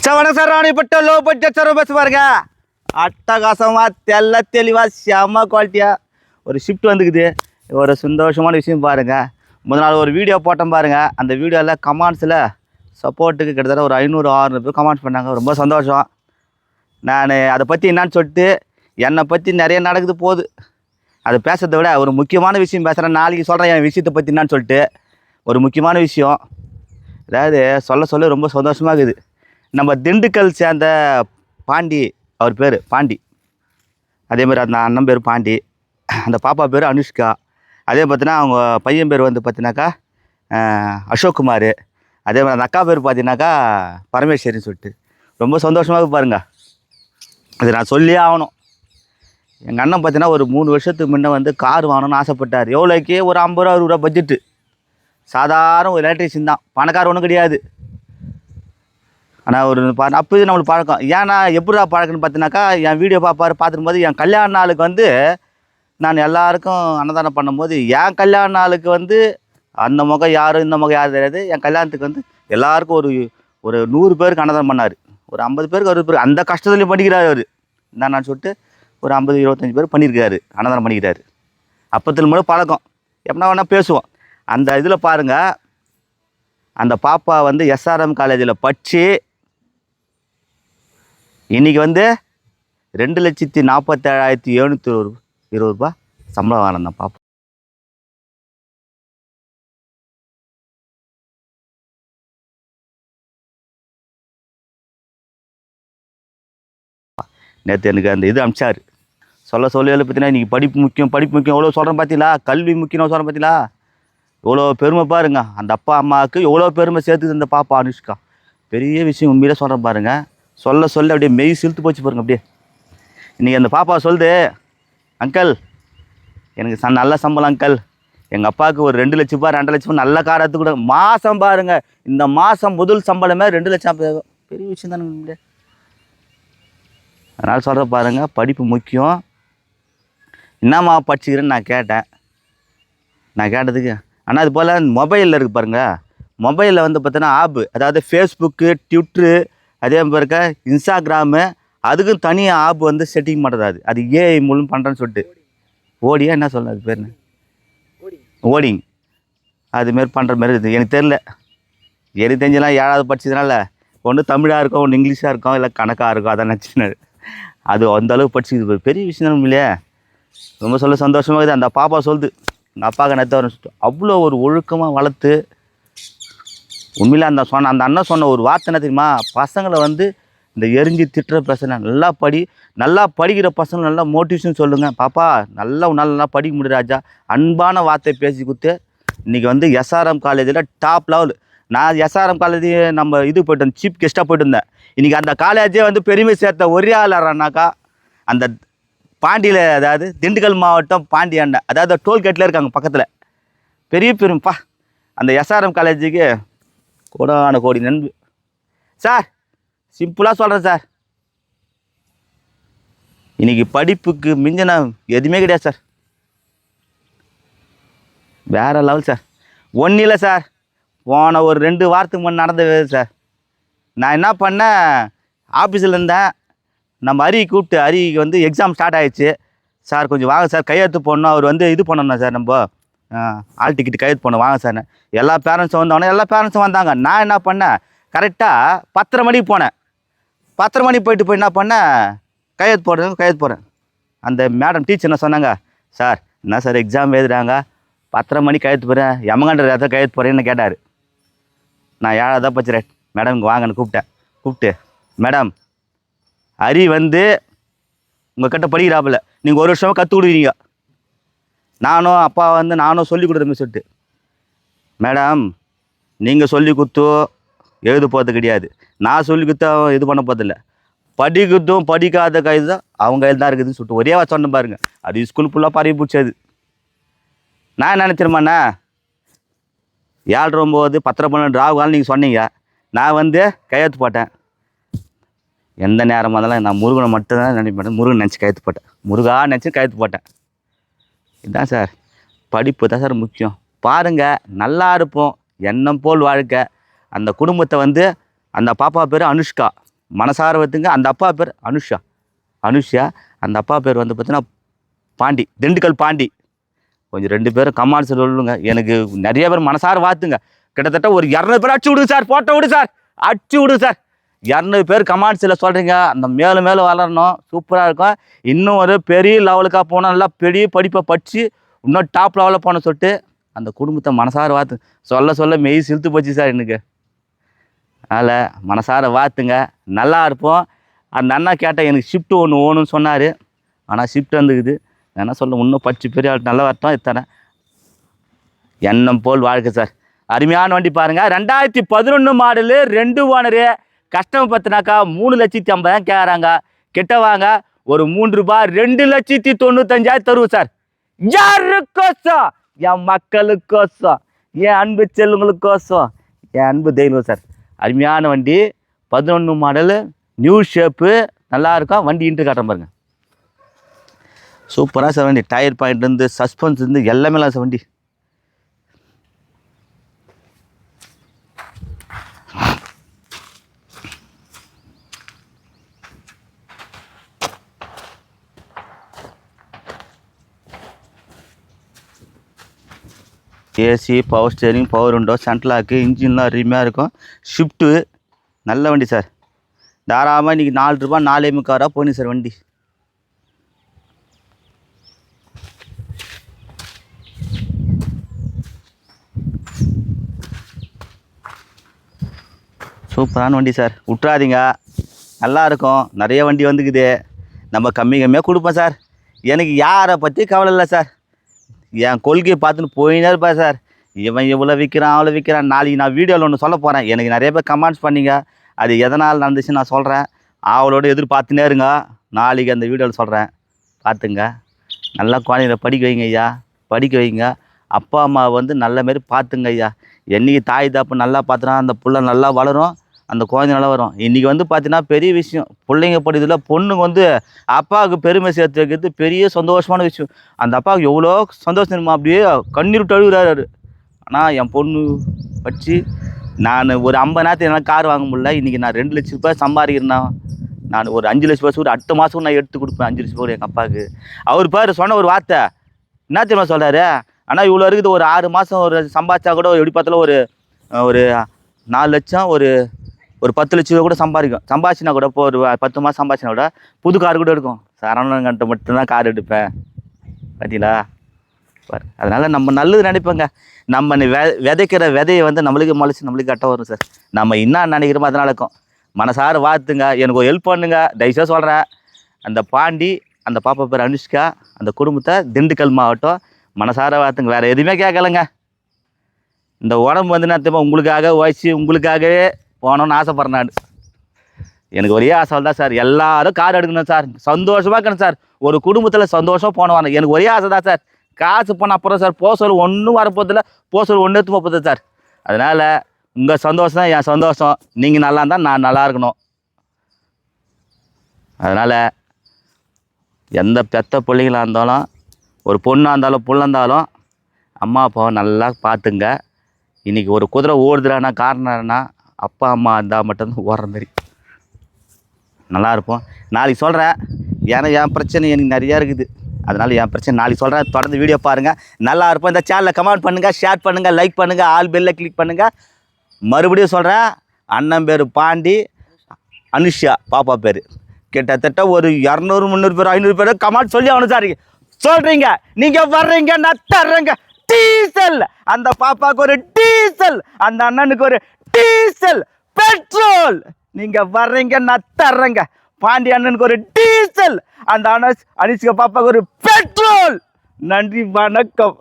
Sir ராணிப்பட்ட low budget sir bus பாருங்க. அட்டகாசமாக தெளிவாக செம்ம குவாலிட்டியாக ஒரு ஷிஃப்ட் வந்துக்குது. ஒரு சந்தோஷமான விஷயம் பாருங்கள். முதல் நாள் ஒரு வீடியோ போட்டோம் பாருங்கள். அந்த வீடியோவில் கமெண்ட்ஸில் சப்போர்ட்டுக்கு கிட்டத்தட்ட ஒரு 500-600 பேர் கமெண்ட்ஸ் பண்ணாங்க. ரொம்ப சந்தோஷம். நான் அதை பற்றி என்னான்னு சொல்லிட்டு என்னை பற்றி நிறைய நடக்குது போகுது. அதை பேசுறதை விட ஒரு முக்கியமான விஷயம் பேசுகிறேன். நாளைக்கு சொல்கிறேன் என் விஷயத்தை பற்றி என்னான்னு சொல்லிட்டு. ஒரு முக்கியமான விஷயம், அதாவது சொல்ல ரொம்ப சந்தோஷமாக இருக்குது. நம்ம திண்டுக்கல் சேர்ந்த பாண்டி, அவர் பேர் பாண்டி. அதே மாதிரி அந்த அண்ணன் பேர் பாண்டி, அந்த பாப்பா பேர் அனுஷ்கா. அதே பார்த்தீங்கன்னா அவங்க பையன் பேர் வந்து பார்த்தீங்கன்னாக்கா அசோக் குமார். அதே மாதிரி அந்த அக்கா பேர் பார்த்தீங்கன்னாக்கா பரமேஸ்வரின்னு சொல்லிட்டு. ரொம்ப சந்தோஷமாக பாருங்க. அது நான் சொல்லியே ஆகணும். எங்கள் அண்ணன் பார்த்தீங்கன்னா ஒரு 3 வருஷத்துக்கு முன்னே வந்து கார் வாங்கணும்னு ஆசைப்பட்டார். எவ்வளோக்கே ஒரு 50-60 ரூபா பட்ஜெட்டு. சாதாரண ஒரு எலக்ட்ரிஷியன் தான், பணக்கார ஒன்றும் கிடையாது. ஆனால் ஒரு அப்போ இது நம்மளுக்கு பழக்கம். ஏன்னா எப்படிடா பழக்கம்னு பார்த்தீங்கன்னாக்கா, என் வீடியோ பார்த்துக்கும் போது என் கல்யாண நாளுக்கு வந்து நான் எல்லாருக்கும் அன்னதானம் பண்ணும்போது என் கல்யாண நாளுக்கு வந்து அந்த முகம் யாரும் இந்த முகம் யாரும் தெரியாது. என் கல்யாணத்துக்கு வந்து எல்லாருக்கும் ஒரு 100 பேருக்கு அன்னதானம் பண்ணார். ஒரு 50 பேருக்கு 60 பேர் அந்த கஷ்டத்துலேயும் பண்ணிக்கிறார் அவர். நான் சொல்லிட்டு ஒரு 50-25 பேர் பண்ணியிருக்காரு, அன்னதானம் பண்ணிக்கிறாரு. அப்பத்தில் மட்டும் பழக்கம். எப்படின்னா வேணால் பேசுவோம். அந்த இதில் பாருங்கள், அந்த பாப்பா வந்து எஸ்ஆர்எம் காலேஜில் படித்து இன்றைக்கி வந்து 2,47,720 ரூபா சம்பளம் வாங்கினேன் தான் பாப்பா. நேற்று எனக்கு அந்த இது அமிச்சார். சொல்ல பார்த்தீங்கன்னா இன்றைக்கி படிப்பு முக்கியம் எவ்வளோ சொல்கிறேன் பார்த்தீங்களா? கல்வி முக்கியம் சொல்கிறேன் பார்த்தீங்களா? எவ்வளோ பெருமை பாருங்க. அந்த அப்பா அம்மாவுக்கு எவ்வளோ பெருமை சேர்த்துது இந்த பாப்பா அனுஷ்கா. பெரிய விஷயம் உண்மையிலே சொல்கிறேன் பாருங்கள். சொல்ல அப்படியே மெய் சிலுத்து போச்சு பாருங்க. அப்படியே இன்றைக்கி அந்த பாப்பா சொல்லுது, அங்கிள் எனக்கு நல்ல சம்பளம் அங்கிள். எங்கள் அப்பாவுக்கு ஒரு 2 லட்ச ரூபா 2.5 லட்சம் நல்ல காரத்து கூட மாதம் பாருங்கள். இந்த மாதம் முதல் சம்பளமே 2 லட்சம். பெரிய விஷயம் தானே. அதனால் சொல்கிற பாருங்கள், படிப்பு முக்கியம். என்னம்மா படிச்சுக்கிறேன்னு நான் கேட்டதுக்கு, ஆனால் அது போல் மொபைலில் இருக்குது பாருங்கள். மொபைலில் வந்து பார்த்தீங்கன்னா ஆப்பு, அதாவது ஃபேஸ்புக்கு, ட்விட்ரு, அதே பாருங்க இன்ஸ்டாகிராமு, அதுக்கும் தனியாக ஆப் வந்து செட்டிங் பண்ணுறது. அது ஏஐ மூலம் பண்ணுறேன்னு சொல்லிட்டு ஓடியா என்ன சொல்ல அது பேர் ஓடிங் அதுமாரி பண்ணுற மாதிரி இருக்குது. எனக்கு தெரில. எனக்கு தெரிஞ்சலாம் 7வது படிச்சதுனால ஒன்று தமிழாக இருக்கும், ஒன்று இங்கிலீஷாக இருக்கும், இல்லை கணக்காக இருக்கும். அதான் நினச்சினாரு. அது அந்தளவுக்கு படிச்சுக்குது. பெரிய விஷயம் தானே இல்லையா? ரொம்ப சந்தோஷமாக இருக்குது. அந்த பாப்பா சொல்லுது, எங்கள் அப்பாவுக்கு நெத்த வரேன்னு சொல்லிட்டு அவ்வளோ ஒரு ஒழுக்கமாக வளர்த்து. உண்மையிலே அந்த அண்ணன் சொன்ன ஒரு வார்த்தை என்ன தெரியுமா? பசங்களை வந்து இந்த எரிஞ்சு திட்டுற பசங்க நல்லா படிக்கிற பசங்க நல்லா மோட்டிவேஷன் சொல்லுங்கள். பாப்பா நல்லா படிக்க முடியும் ராஜா. அன்பான வார்த்தை பேசி கொடுத்து இன்றைக்கி வந்து எஸ்ஆர்எம் காலேஜில் டாப் லெவல். நான் எஸ்ஆர்எம் காலேஜ் நம்ம இது போய்ட்டு சீஃப் கெஸ்ட்டாக போய்ட்டு இருந்தேன். இன்றைக்கி அந்த காலேஜே வந்து பெருமை சேர்த்த ஒரே ஆளானாக்கா அந்த பாண்டியில், அதாவது திண்டுக்கல் மாவட்டம் பாண்டியாண்ட, அதாவது டோல்கேட்டில் இருக்காங்க பக்கத்தில். பெருமைப்பா அந்த எஸ்ஆர்எம் காலேஜுக்கு கோடான கோடி நன்றி சார். சிம்பிளாக சொல்கிறேன் சார், இன்றைக்கி படிப்புக்கு மிஞ்சின எதுவுமே கிடையாது சார். வேறு லெவல் சார். ஒன்றும் இல்லை சார், போன ஒரு 2 வாரத்துக்கு முன்னே நடந்தது சார். நான் என்ன பண்ணேன், ஆஃபீஸில் இருந்தேன். நம்ம அரிக்கு கூப்பிட்டு, அரிக்கு வந்து எக்ஸாம் ஸ்டார்ட் ஆகிடுச்சு. சார் கொஞ்சம் வாங்க சார், கையெழுத்து போடணும். அவர் வந்து இது பண்ணணும் சார், நம்ம ஆல் டிக்கெட்டு கையெழுத்து போடணும் வாங்க சார். எல்லா பேரண்ட்ஸும் வந்தோடனே எல்லா பேரண்ட்ஸும் வந்தாங்க. நான் என்ன பண்ணேன், கரெக்டாக 10:30 மணிக்கு போனேன். 10:30 மணிக்கு போயிட்டு என்ன பண்ணேன், கையெழுத்து போடுறேன். அந்த மேடம் டீச்சர் என்ன சொன்னாங்க, சார் என்ன சார் எக்ஸாம் எழுதுறாங்க, 10:30 மணிக்கு கையெழுத்து போகிறேன், எமகண்ட ஏதாவது கையெழுத்து போகிறேன்னு கேட்டார். நான் 7வது தான் படிச்சுறேன் மேடம், இங்கே வாங்கன்னு கூப்பிட்டு மேடம் அரி வந்து உங்கள்கிட்ட படிக்கிறாப்புல, நீங்கள் 1 வருஷமாக கற்றுக் கொடுக்குறீங்க. நானும் சொல்லி கொடுக்குறேன்னு சொல்லிட்டு, மேடம் நீங்கள் சொல்லி கொடுத்தோ எழுத போகிறது கிடையாது, நான் சொல்லி கொடுத்தா இது பண்ண போகிறதில்ல. படிக்கிறதும் படிக்காத கைது தான் அவங்க கையில் தான் இருக்குதுன்னு சொல்லிட்டு ஒரே சொன்ன பாருங்க. அது ஸ்கூல் ஃபுல்லாக பரவி பிடிச்சது. நான் என்ன நினச்சிருமாண்ணா, 7:09 10:12 ராகுகாலம் நீங்கள் சொன்னீங்க. நான் வந்து கையெழுத்து போட்டேன். எந்த நேரமாக இருந்தாலும் நான் முருகனை மட்டும்தான் நினைப்பேன். முருகன் நினச்சி கையெழுத்து போட்டேன். முருகா நினச்சி கையெழுத்து போட்டேன். இதுதான் சார், படிப்பு தான் சார் முக்கியம். பாருங்கள், நல்லா இருப்போம், எண்ணம் போல் வாழ்க்கை. அந்த குடும்பத்தை வந்து அந்த பாப்பா பேர் அனுஷ்கா. மனசார பார்த்துங்க. அந்த அப்பா பேர் அனுஷா. அந்த அப்பா பேர் வந்து பார்த்தீங்கன்னா பாண்டி, திண்டுக்கல் பாண்டி. கொஞ்சம் 2 பேரும் கமாண்ட்ஸ் சொல்லுங்க. எனக்கு நிறைய பேர் மனசார வாத்துங்க. கிட்டத்தட்ட ஒரு 200 பேர் அடிச்சு விடுங்க சார், போட்டோ விடு சார், அடிச்சு விடுங்க சார். 200 பேர் கமாண்ட்ஸில் சொல்கிறீங்க. அந்த மேலும் மேலும் வளரணும், சூப்பராக இருக்கும். இன்னும் ஒரு பெரிய லெவலுக்காக போனால் நல்லா பெரிய படிப்பை படித்து இன்னும் டாப் லெவலில் போன சொல்லிட்டு அந்த குடும்பத்தை மனசார வாத்து சொல்ல மெய் சிலுத்து போச்சு சார் எனக்கு. அதனால் மனசார வாத்துங்க, நல்லா இருப்போம். அந்த அண்ணா கேட்டால் எனக்கு ஷிஃப்ட்டு ஒன்று ஓணுன்னு சொன்னார். ஆனால் ஷிஃப்ட் வந்துக்குது. என்ன சொல்ல, இன்னும் படிச்சு பெரிய ஆள் நல்லா வரட்டும். இத்தனை எண்ணம் போல் வாழ்க்கை சார். அருமையான வண்டி பாருங்கள். 2011 மாடலு, 2 ஓனரு. கஸ்டமர் பார்த்தினாக்கா 3,50,000 கேட்குறாங்க. கிட்ட வாங்க, ஒரு 3 ரூபாய் 2,95,000 தருவோம் சார். யாருக்கோசம்? என் மக்களுக்கோசம், என் அன்பு செல்லுங்களுக்கோசம், என் அன்பு தெய்வம் சார். அருமையான வண்டி, 11 மாடலு, நியூ ஷேப்பு, நல்லாயிருக்கும். வண்டி இன்ட்டு காட்டுறேன் பாருங்க. சூப்பராக சார் வண்டி. டயர் பாயிண்ட்லேருந்து சஸ்பென்ஸ்லேருந்து எல்லாமே இல்லை சார் வண்டி. AC, power steering, power window, central lock, இன்ஜின்லாம் அருமையாக இருக்கும். ஷிஃப்ட்டு நல்ல வண்டி சார். தாராளமாக இன்றைக்கி 4 ரூபாய் 4,45 போயிடுங்க சார் வண்டி. சூப்பரான வண்டி சார், விட்றாதீங்க. நல்லா இருக்கும். நிறைய வண்டி வந்துக்குது. நம்ம கம்மியாக கொடுப்போம் சார். எனக்கு யாரை பற்றி கவலை இல்லை சார். என் கொள்கையை பார்த்துன்னு போயினே இருப்பேன் சார். இவன் இவ்வளோ விற்கிறான், அவ்வளோ விற்கிறான். நாளைக்கு நான் வீடியோவில் ஒன்று சொல்ல போகிறேன். எனக்கு நிறைய பேர் கமெண்ட்ஸ் பண்ணிங்க. அது எதனால் நடந்துச்சு நான் சொல்கிறேன். அவளோட எதிர்பார்த்துனே இருங்க. நாளைக்கு அந்த வீடியோவில் சொல்கிறேன், பார்த்துங்க. நல்லா குழந்தைங்கள படிக்க வைங்க ஐயா, படிக்க வைங்க. அப்பா அம்மா வந்து நல்ல மாரி பார்த்துங்க ஐயா. என்றைக்கு தாய் தாப்பு நல்லா பார்த்துனா அந்த புள்ள நல்லா வளரும், அந்த குழந்தை நல்லா வரும். இன்றைக்கி வந்து பார்த்தீங்கன்னா பெரிய விஷயம். பிள்ளைங்க படிக்கிறதுல பொண்ணுங்க வந்து அப்பாவுக்கு பெருமை சேர்த்து வைக்கிறது பெரிய சந்தோஷமான விஷயம். அந்த அப்பாவுக்கு எவ்வளோ சந்தோஷம், அப்படியே கண்ணீர் விட்டு அழுகிறாரு. ஆனால் என் பொண்ணு படித்து நான் ஒரு 50,000 என்னால் கார் வாங்க முடியல. இன்றைக்கி நான் 2 லட்ச ரூபாய் சம்பாதிக்கிறேன்னா, நான் ஒரு 5 லட்ச ரூபாய் அடுத்த மாதம் நான் எடுத்து கொடுப்பேன். 5 லட்ச ரூபாய் எங்கள் அப்பாவுக்கு. அவர் பேர் சொன்ன ஒரு வார்த்தை என்ன தெரியுமா சொல்கிறாரு? ஆனால் இவ்வளோ இருக்குது, ஒரு 6 மாதம் ஒரு சம்பாதிச்சா கூட எப்படி பார்த்தாலும் ஒரு 4 லட்சம், ஒரு 10 லட்ச ரூபா கூட சம்பாதிச்சினா கூட, இப்போ ஒரு 10 மாதம் சம்பாதிச்சினா கூட புது கார் கூட எடுக்கும். சரவணன்கிட்ட மட்டும்தான் கார் எடுப்பேன், பார்த்தீங்களா? அதனால் நம்ம நல்லது நினைப்போங்க. நம்ம விதைக்கிற விதையை வந்து நம்மளுக்கு முளைச்சி நம்மளுக்கு கட்ட வரும் சார். நம்ம என்ன நினைக்கிறோமோ அதனால் இருக்கும். மனசார வாத்துங்க, எனக்கு ஒரு ஹெல்ப் பண்ணுங்க, தயவுசெய்து சொல்கிறேன். அந்த பாண்டி, அந்த பாப்பா பேர் அனுஷ்கா, அந்த குடும்பத்தை திண்டுக்கல் மாவட்டம் மனசார வாத்துங்க. வேறு எதுவுமே கேட்கலைங்க. இந்த உடம்பு வந்து என்ன உங்களுக்காக வயசு, உங்களுக்காகவே போகணுன்னு ஆசைப்பட்றேன் நான். எனக்கு ஒரே ஆசை தான் சார், எல்லோரும் கார் எடுக்கணும் சார், சந்தோஷமாக இருக்கணும் சார், ஒரு குடும்பத்தில் சந்தோஷமாக போனவாங்க. எனக்கு ஒரே ஆசை தான் சார். காசு போன அப்புறம் சார் போசல் ஒன்றும் வரப்போதில்லை, போசல் ஒன்று எடுத்து போகுது சார். அதனால் உங்கள் சந்தோஷம் தான் என் சந்தோஷம். நீங்கள் நல்லா இருந்தால் நான் நல்லா இருக்கணும். அதனால் எந்த பெத்த பிள்ளைங்களாக இருந்தாலும், ஒரு பொண்ணாக இருந்தாலும் புள்ள இருந்தாலும் அம்மா அப்பாவை நல்லா பார்த்துங்க. இன்றைக்கி ஒரு குதிரை ஓடுதுறானா காரணம் என்னன்னா, அப்பா அம்மா இருந்தால் மட்டும்தான் ஓடுற மாதிரி நல்லாயிருப்போம். நாளைக்கு சொல்கிறேன். ஏன்னா என் பிரச்சனை எனக்கு நிறையா இருக்குது. அதனால் என் பிரச்சனை நாளைக்கு சொல்கிறேன். தொடர்ந்து வீடியோ பாருங்கள், நல்லா இருப்போம். இந்த சேனலில் கமெண்ட் பண்ணுங்கள், ஷேர் பண்ணுங்கள், லைக் பண்ணுங்கள், ஆல் பெல்லை கிளிக் பண்ணுங்கள். மறுபடியும் சொல்கிறேன், அண்ணன் பேர் பாண்டி, அனுஷா பாப்பா பேர். கிட்டத்தட்ட ஒரு 200, 300 பேர், 500 பேர் கமெண்ட் சொல்லி அவனு சார் சொல்கிறீங்க. நீங்கள் வர்றீங்க, நான் தர்றேங்க டீசல். அந்த பாப்பாவுக்கு ஒரு டீசல், அந்த அண்ணனுக்கு ஒரு டீசல் பெட்ரோல். நீங்கள் வர்றீங்க, நான் தர்றேங்க. பாண்டி அண்ணனுக்கு ஒரு டீசல், அந்த அனுஷ்கா பாப்பாவுக்கு ஒரு பெட்ரோல். நன்றி, வணக்கம்.